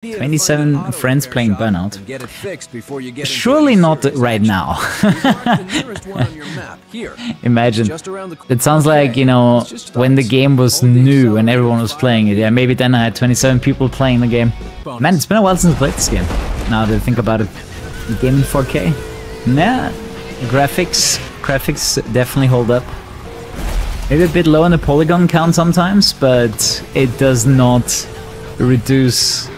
27 friends playing Burnout. Surely not right now. Imagine. It sounds like, you know, when the game was new and everyone was playing it. Yeah, maybe then I had 27 people playing the game. Man, it's been a while since I played this game. Now that I think about it. The game in 4K. Nah, graphics definitely hold up. Maybe a bit low on the polygon count sometimes, but it does not reduce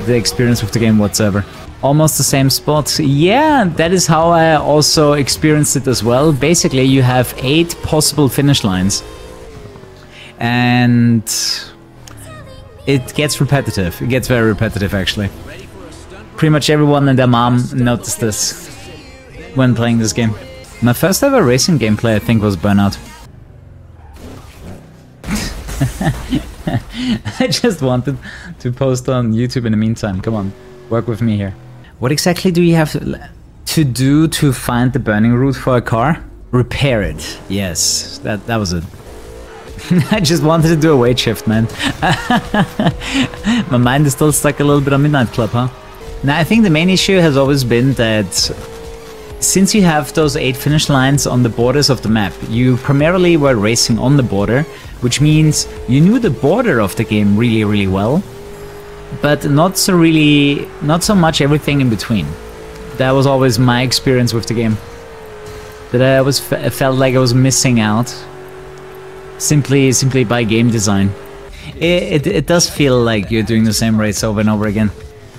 the experience of the game whatsoever. Almost the same spot. Yeah, that is how I also experienced it as well. Basically, you have 8 possible finish lines. And it gets repetitive. It gets very repetitive, actually. Pretty much everyone and their mom noticed this when playing this game. My first ever racing gameplay, I think, was Burnout. I just wanted to post on YouTube in the meantime. Come on, work with me here. What exactly do you have to do to find the burning route for a car? Repair it. Yes, that was it. I just wanted to do a weight shift, man. My mind is still stuck a little bit on Midnight Club, huh? Now, I think the main issue has always been that since you have those 8 finish lines on the borders of the map, you primarily were racing on the border, which means you knew the border of the game really, really well, but not so much everything in between. That was always my experience with the game. That I always felt like I was missing out, simply by game design. It does feel like you're doing the same race over and over again,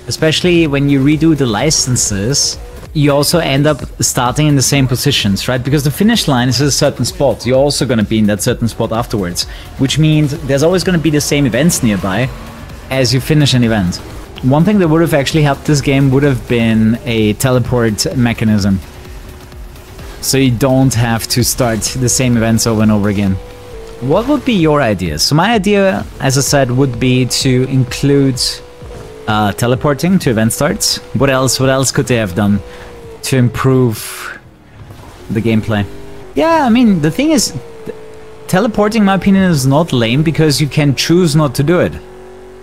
especially when you redo the licenses. You also end up starting in the same positions, right? Because the finish line is a certain spot. You're also going to be in that certain spot afterwards, which means there's always going to be the same events nearby as you finish an event. One thing that would have actually helped this game would have been a teleport mechanism. So you don't have to start the same events over and over again. What would be your idea? So my idea, as I said, would be to include teleporting to event starts. What else could they have done to improve the gameplay? Yeah, I mean, the thing is, teleporting, in my opinion, is not lame because you can choose not to do it.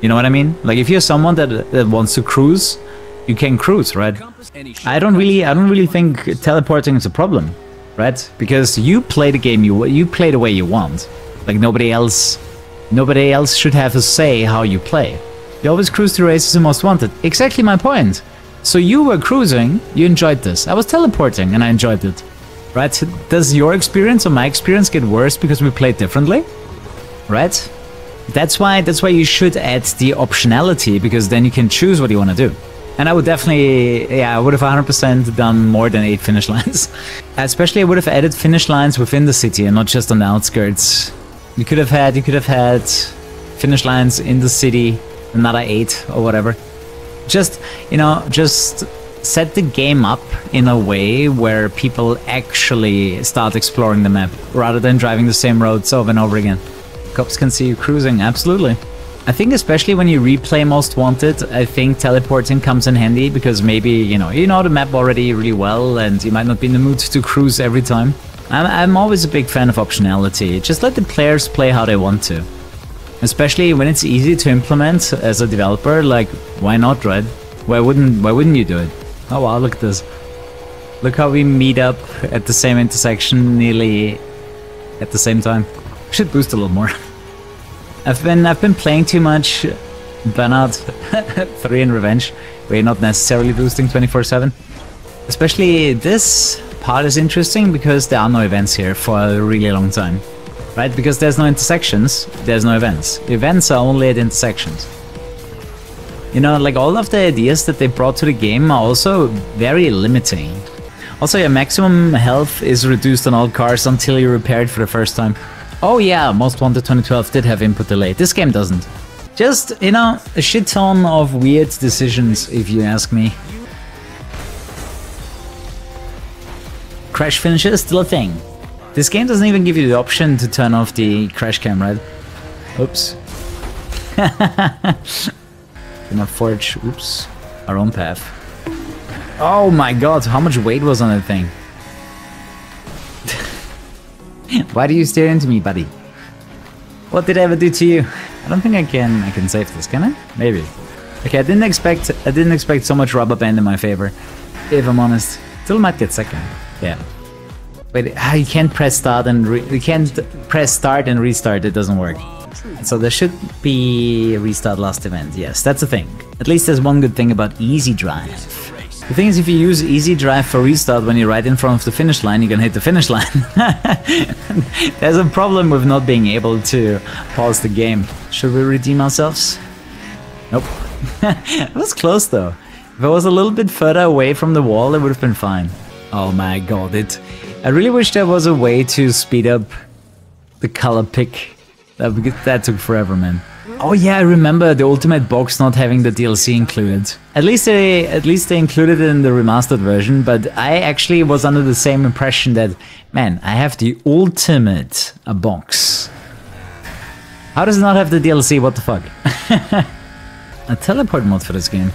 You know what I mean? Like, if you're someone that wants to cruise, you can cruise, right? I don't really think teleporting is a problem, right? Because you play the game you play the way you want. Like, nobody else should have a say how you play. You always cruise to races in Most Wanted. Exactly my point. So you were cruising, you enjoyed this. I was teleporting and I enjoyed it. Right? Does your experience or my experience get worse because we played differently? Right? That's why you should add the optionality, because then you can choose what you want to do. And I would definitely, yeah, I would have 100% done more than 8 finish lines. Especially I would have added finish lines within the city and not just on the outskirts. You could have had finish lines in the city, another 8 or whatever. Just, you know, just set the game up in a way where people actually start exploring the map rather than driving the same roads over and over again. Cops can see you cruising, absolutely. I think especially when you replay Most Wanted, I think teleporting comes in handy because maybe, you know the map already really well and you might not be in the mood to cruise every time. I'm always a big fan of optionality. Just let the players play how they want to. Especially when it's easy to implement as a developer, like, why not, right? Why wouldn't you do it? Oh wow, look at this. Look how we meet up at the same intersection nearly at the same time. Should boost a little more. I've been playing too much Burnout 3 and Revenge, where you're not necessarily boosting 24/7. Especially this part is interesting because there are no events here for a really long time. Right, because there's no intersections, there's no events. Events are only at intersections. You know, like, all of the ideas that they brought to the game are also very limiting. Also, your maximum health is reduced on all cars until you repair it for the first time. Oh yeah, Most Wanted 2012 did have input delay. This game doesn't. Just, you know, a shit ton of weird decisions, if you ask me. Crash finisher is still a thing. This game doesn't even give you the option to turn off the crash cam, right? Oops. Gonna forge, oops, our own path. Oh my god, how much weight was on that thing? Why do you stare into me, buddy? What did I ever do to you? I don't think I can save this, can I? Maybe. Okay, I didn't expect so much rubber band in my favor, if I'm honest. Still might get second. Yeah. Wait, you can't press start and restart. It doesn't work. So there should be restart last event. Yes, that's a thing. At least there's one good thing about easy drive. The thing is, if you use easy drive for restart when you're right in front of the finish line, you can hit the finish line. There's a problem with not being able to pause the game. Should we redeem ourselves? Nope. It was close though. If I was a little bit further away from the wall, it would have been fine. Oh my god, I really wish there was a way to speed up the color pick. That took forever, man. Oh yeah, I remember the Ultimate Box not having the DLC included. At least they included it in the remastered version, but I actually was under the same impression that, man, I have the Ultimate Box. How does it not have the DLC? What the fuck? A teleport mod for this game.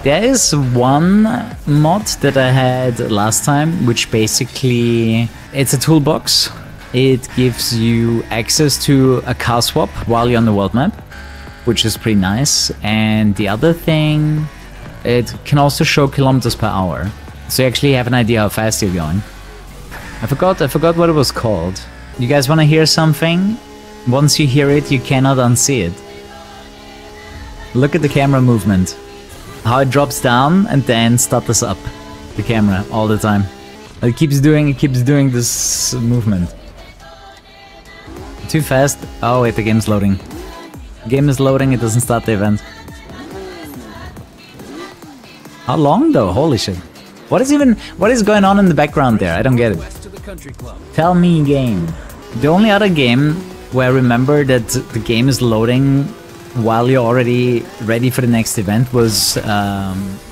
There is one mod that I had last time, which basically, it's a toolbox. It gives you access to a car swap while you're on the world map, which is pretty nice. And the other thing, it can also show kilometers per hour. So you actually have an idea how fast you're going. I forgot what it was called. You guys want to hear something? Once you hear it, you cannot unsee it. Look at the camera movement. How it drops down and then stutters up the camera all the time. It keeps doing this movement. Too fast. Oh wait, the game's loading. The game is loading, it doesn't start the event. How long though? Holy shit. What is going on in the background there? I don't get it. Tell me game. The only other game where I remember that the game is loading while you're already ready for the next event was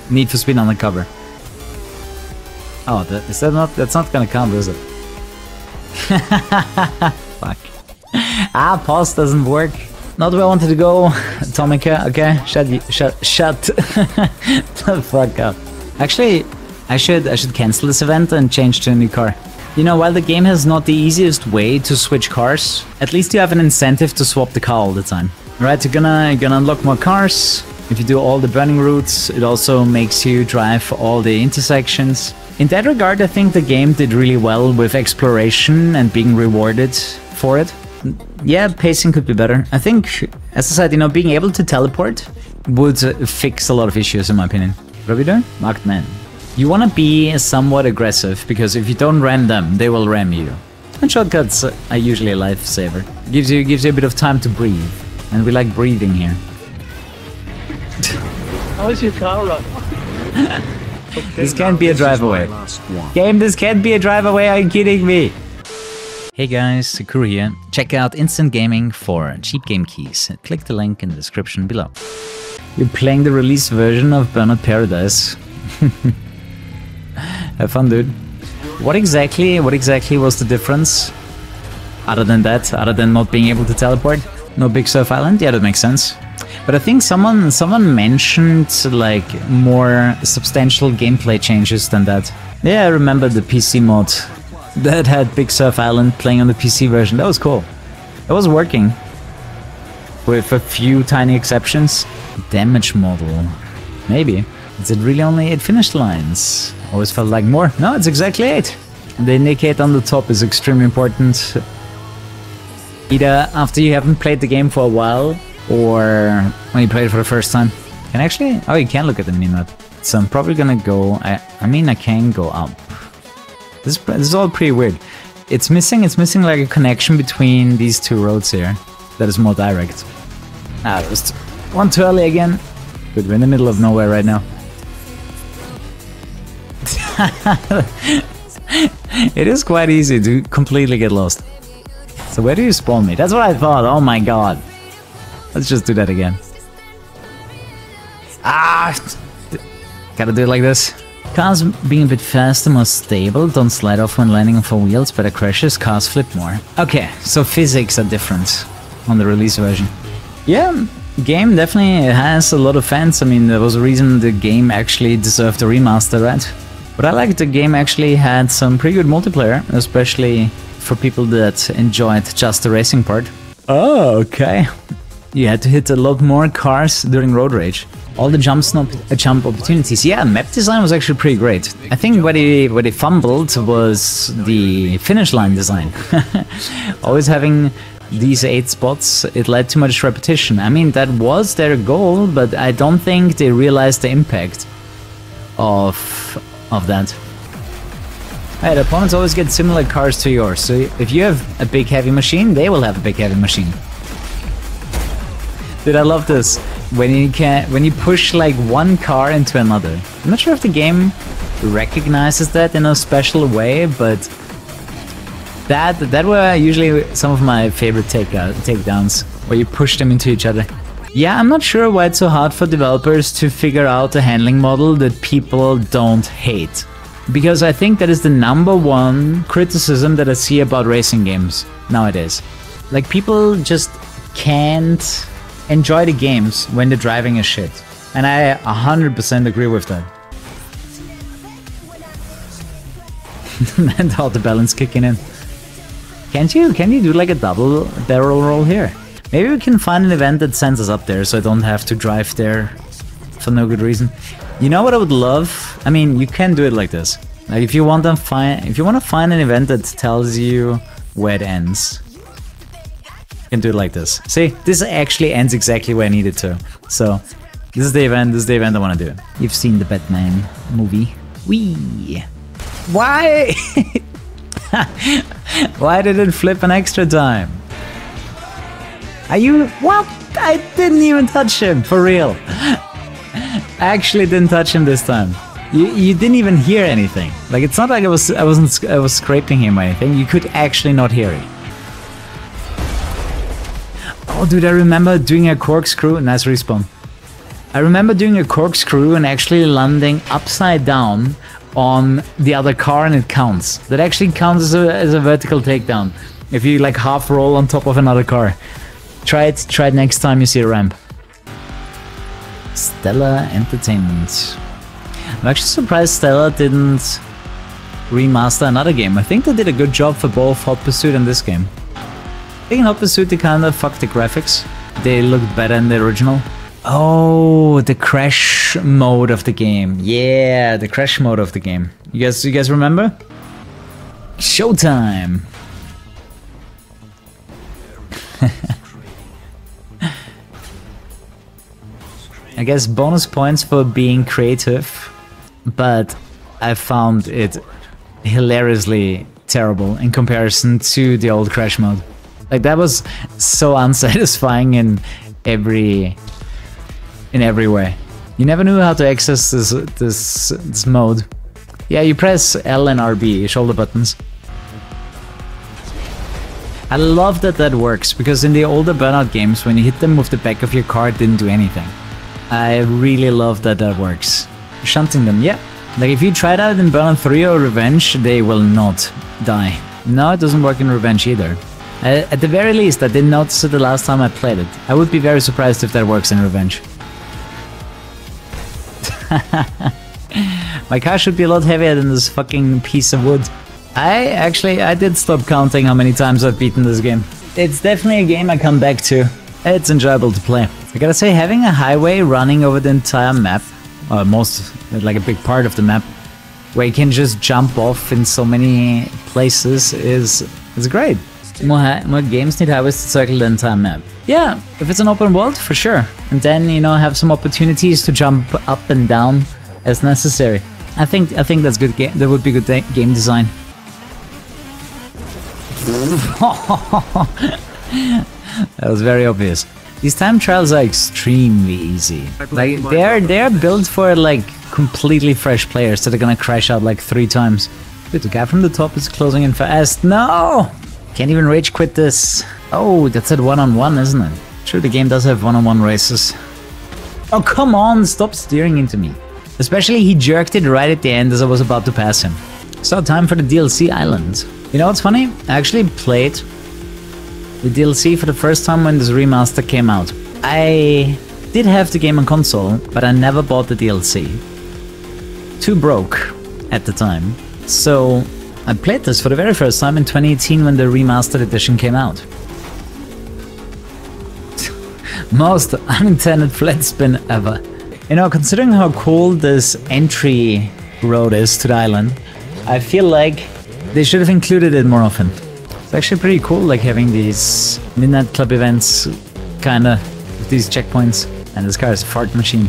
Need for Speed Undercover. Oh, that's not gonna count, is it? Fuck. Ah, pause doesn't work. Not where I wanted to go, Atomica. Okay, shut the fuck up. Actually, I should cancel this event and change to a new car. You know, while the game has not the easiest way to switch cars, at least you have an incentive to swap the car all the time. Alright, you're gonna unlock more cars. If you do all the burning routes, it also makes you drive all the intersections. In that regard, I think the game did really well with exploration and being rewarded for it. Yeah, pacing could be better. I think, as I said, you know, being able to teleport would fix a lot of issues, in my opinion. What are we doing? Marked man. You want to be somewhat aggressive, because if you don't ram them, they will ram you. And shortcuts are usually a lifesaver. Gives you a bit of time to breathe. And we like breathing here. How is your car run? This can't be a drive away. Game, this can't be a drive away, are you kidding me? Hey guys, Kuru here. Check out Instant Gaming for cheap game keys. Click the link in the description below. You're playing the release version of Burnout Paradise. Have fun, dude. What exactly was the difference? Other than that, other than not being able to teleport? No Big Surf Island? Yeah, that makes sense. But I think someone mentioned like more substantial gameplay changes than that. Yeah, I remember the PC mod that had Big Surf Island playing on the PC version. That was cool. It was working. With a few tiny exceptions. Damage model. Maybe. Is it really only 8 finish lines? Always felt like more. No, it's exactly 8. The indicate on the top is extremely important. Either after you haven't played the game for a while, or when you play it for the first time. Can actually... Oh, you can look at the minimap. So I'm probably gonna go... I mean, I can go up. This is all pretty weird. It's missing like a connection between these two roads here. That is more direct. Ah, it was one too early again. Good, we're in the middle of nowhere right now. It is quite easy to completely get lost. So where do you spawn me? That's what I thought. Oh my god. Let's just do that again. Ah! Gotta do it like this. Cars being a bit faster, more stable, don't slide off when landing on 4 wheels, better crashes, cars flip more. Okay, so physics are different on the release version. Yeah, game definitely has a lot of fans. I mean, there was a reason the game actually deserved a remaster, right? But I like the game actually had some pretty good multiplayer, especially for people that enjoyed just the racing part. Oh, okay. You had to hit a lot more cars during Road Rage. All the jump opportunities. Yeah, map design was actually pretty great. I think what he fumbled was the finish line design. Always having these 8 spots, it led to much repetition. I mean, that was their goal, but I don't think they realized the impact of that. Right, opponents always get similar cars to yours, so if you have a big heavy machine, they will have a big heavy machine. Dude, I love this. When you push like one car into another. I'm not sure if the game recognizes that in a special way, but that were usually some of my favorite takedowns, where you push them into each other. Yeah, I'm not sure why it's so hard for developers to figure out a handling model that people don't hate. Because I think that is the #1 criticism that I see about racing games nowadays. Like, people just can't enjoy the games when the driving is shit. And I 100% agree with that. And how the balance kicking in. Can you do like a double barrel roll here? Maybe we can find an event that sends us up there so I don't have to drive there for no good reason. You know what I would love? I mean, you can do it like this. Like, if you want to find an event that tells you where it ends, you can do it like this. See, this actually ends exactly where I need it to. So, this is the event I want to do. You've seen the Batman movie. Whee! Why? Why did it flip an extra time? Are you... What? I didn't even touch him, for real. I actually didn't touch him this time. You didn't even hear anything. Like, it's not like I was scraping him or anything. You could actually not hear it. Oh, dude, I remember doing a corkscrew. Nice respawn. I remember doing a corkscrew and actually landing upside down on the other car, and it counts. That actually counts as a vertical takedown. If you like half roll on top of another car. Try it next time you see a ramp. Stella Entertainment. I'm actually surprised Stella didn't remaster another game. I think they did a good job for both Hot Pursuit and this game. I think in Hot Pursuit they kind of fucked the graphics. They looked better in the original. Oh, the crash mode of the game. Yeah, the crash mode of the game. You guys remember? Showtime. I guess bonus points for being creative, but I found it hilariously terrible in comparison to the old crash mode. Like, that was so unsatisfying in every way. You never knew how to access this mode. Yeah, you press L and RB, shoulder buttons. I love that works, because in the older Burnout games, when you hit them with the back of your car, it didn't do anything. I really love that works. Shunting them, yeah. Like, if you try that in Burnout 3 or Revenge, they will not die. No, it doesn't work in Revenge either. At the very least, I didn't notice it the last time I played it. I would be very surprised if that works in Revenge. My car should be a lot heavier than this fucking piece of wood. I did stop counting how many times I've beaten this game. It's definitely a game I come back to. It's enjoyable to play. I gotta say, having a highway running over the entire map, or like a big part of the map, where you can just jump off in so many places is great. More games need highways to circle the entire map. Yeah, if it's an open world, for sure. And then, you know, have some opportunities to jump up and down as necessary. I think that's good game. That would be good game design. That was very obvious. These time trials are extremely easy. Like, they're built for like completely fresh players that are gonna crash out like 3 times. Dude, the guy from the top is closing in fast. No! Can't even rage quit this. Oh, that's at one-on-one, isn't it? Sure, the game does have one-on-one races. Oh, come on, stop steering into me. Especially he jerked it right at the end as I was about to pass him. So, time for the DLC island. You know what's funny? I actually played the DLC for the first time when this remaster came out. I did have the game on console, but I never bought the DLC. Too broke at the time. So I played this for the very first time in 2018 when the Remastered Edition came out. Most unintended flat spin ever. You know, considering how cool this entry road is to the island, I feel like they should have included it more often. It's actually pretty cool, like having these Midnight Club events, kinda, with these checkpoints. And this car is a fart machine.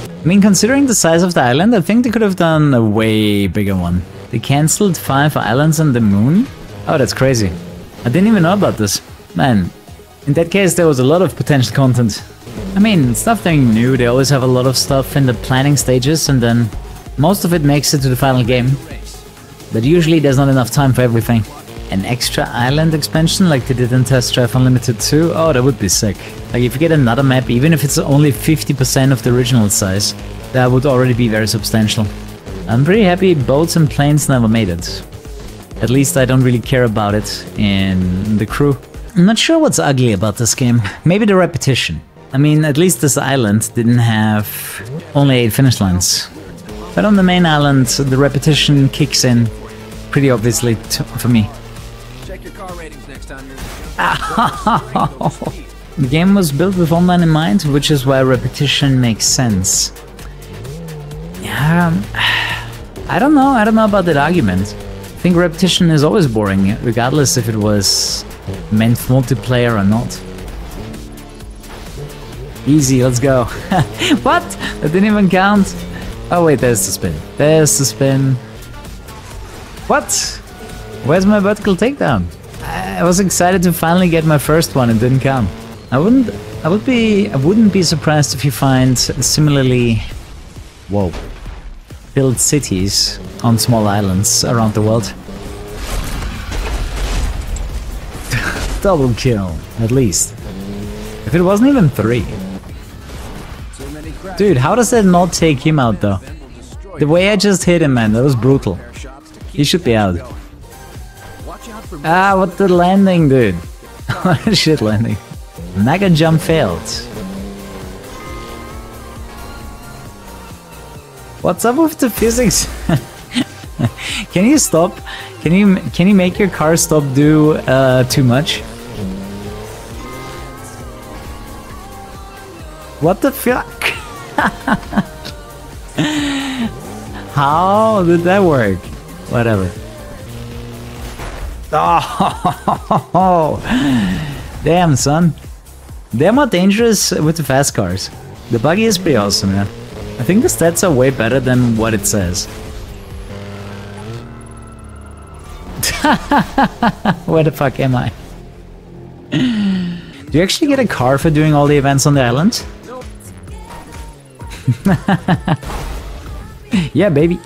I mean, considering the size of the island, I think they could have done a way bigger one. They cancelled 5 islands on the moon? Oh, that's crazy. I didn't even know about this. Man, in that case there was a lot of potential content. I mean, it's nothing new, they always have a lot of stuff in the planning stages and then most of it makes it to the final game. But usually there's not enough time for everything. An extra island expansion like they did in Test Drive Unlimited 2? Oh, that would be sick. Like if you get another map, even if it's only 50% of the original size, that would already be very substantial. I'm pretty happy boats and planes never made it. At least I don't really care about it in the crew. I'm not sure what's ugly about this game. Maybe the repetition. I mean, at least this island didn't have only 8 finish lines. But on the main island, the repetition kicks in pretty obviously for me. Check your car ratings next time you're... The game was built with online in mind, which is why repetition makes sense. Yeah, I don't know about that argument. I think repetition is always boring, regardless if it was meant for multiplayer or not. Easy, let's go. What? That didn't even count? Oh wait, there's the spin. There's the spin. What? Where's my vertical takedown? I was excited to finally get my first one, it didn't count. I wouldn't be surprised if you find similarly built cities on small islands around the world. Double kill, at least. If it wasn't even 3. Dude, how does that not take him out though? The way I just hit him, man, that was brutal. He should be out. Ah, what the landing, dude. What a shit landing. Mega jump failed. What's up with the physics? Can you stop? Can you make your car stop do too much? What the fuck? How did that work? Whatever. Oh, damn, son. They're more dangerous with the fast cars. The buggy is pretty awesome, yeah. I think the stats are way better than what it says. Where the fuck am I? Do you actually get a car for doing all the events on the island? Yeah, baby.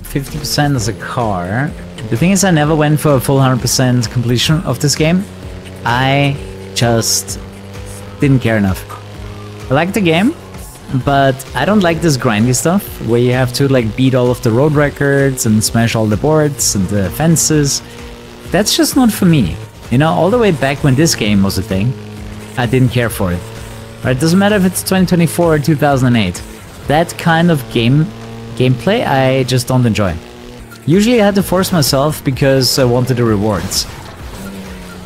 50% as a car. The thing is, I never went for a full 100% completion of this game. I just didn't care enough. I like the game, but I don't like this grindy stuff where you have to like beat all of the road records and smash all the boards and the fences. That's just not for me. You know, all the way back when this game was a thing, I didn't care for it. Right? It doesn't matter if it's 2024 or 2008. That kind of gameplay I just don't enjoy. Usually I had to force myself because I wanted the rewards.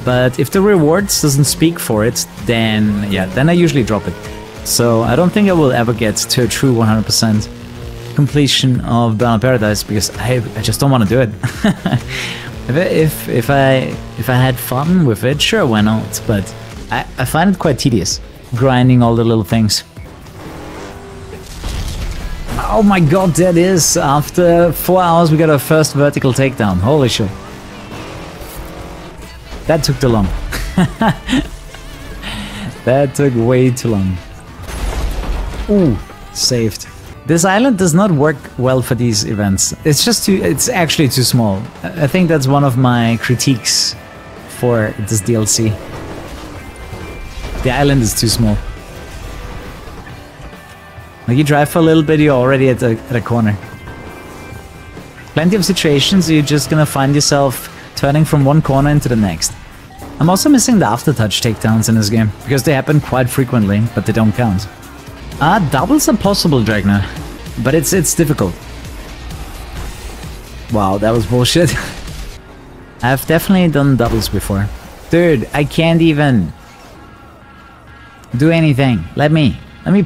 But if the rewards doesn't speak for it, then yeah, then I usually drop it. So I don't think I will ever get to a true 100% completion of Burnout Paradise because I just don't want to do it. If I had fun with it, sure, why not? But I find it quite tedious, grinding all the little things. Oh my god, that is! After 4 hours we got our first vertical takedown. Holy shit. That took too long. That took way too long. Ooh, saved. This island does not work well for these events. It's just it's actually too small. I think that's one of my critiques for this DLC. The island is too small. Like you drive for a little bit, you're already at a corner. Plenty of situations you're just gonna find yourself turning from one corner into the next. I'm also missing the aftertouch takedowns in this game, because they happen quite frequently, but they don't count. Doubles are possible, Dragner, but it's difficult. Wow, that was bullshit. I've definitely done doubles before. Dude, I can't even do anything. Let me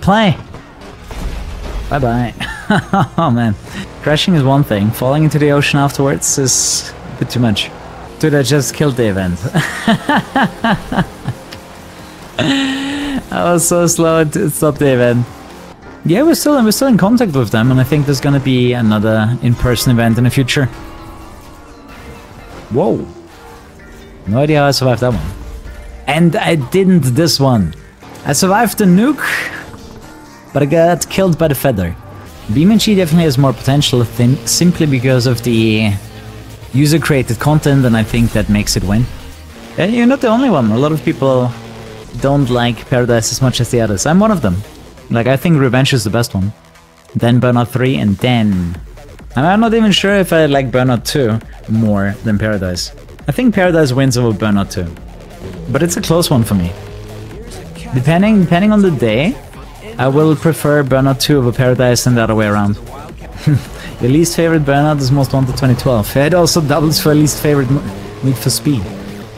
play. Bye-bye. Oh man. Crashing is one thing. Falling into the ocean afterwards is a bit too much. Dude, I just killed the event. I was so slow to stop the event. Yeah, we're still in contact with them, and I think there's gonna be another in-person event in the future. Whoa. No idea how I survived that one. And I didn't this one. I survived the nuke, but I got killed by the feather. BeamNG definitely has more potential, I think, simply because of the user-created content, and I think that makes it win. And you're not the only one. A lot of people don't like Paradise as much as the others. I'm one of them. Like, I think Revenge is the best one. Then Burnout 3, and then... I'm not even sure if I like Burnout 2 more than Paradise. I think Paradise wins over Burnout 2. But it's a close one for me. Depending on the day, I will prefer Burnout 2 over Paradise and the other way around. Your least favorite Burnout is Most Wanted 2012. It also doubles for least favorite Need for Speed.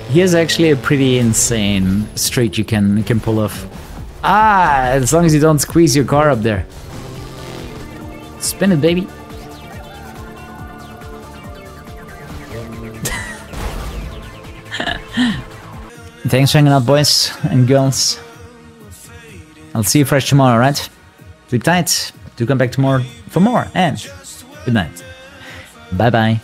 Here's actually a pretty insane streak you can pull off. Ah, as long as you don't squeeze your car up there. Spin it, baby. Thanks for hanging out, boys and girls. I'll see you fresh tomorrow, right? Sleep tight. Do come back tomorrow for more, and good night. Bye-bye.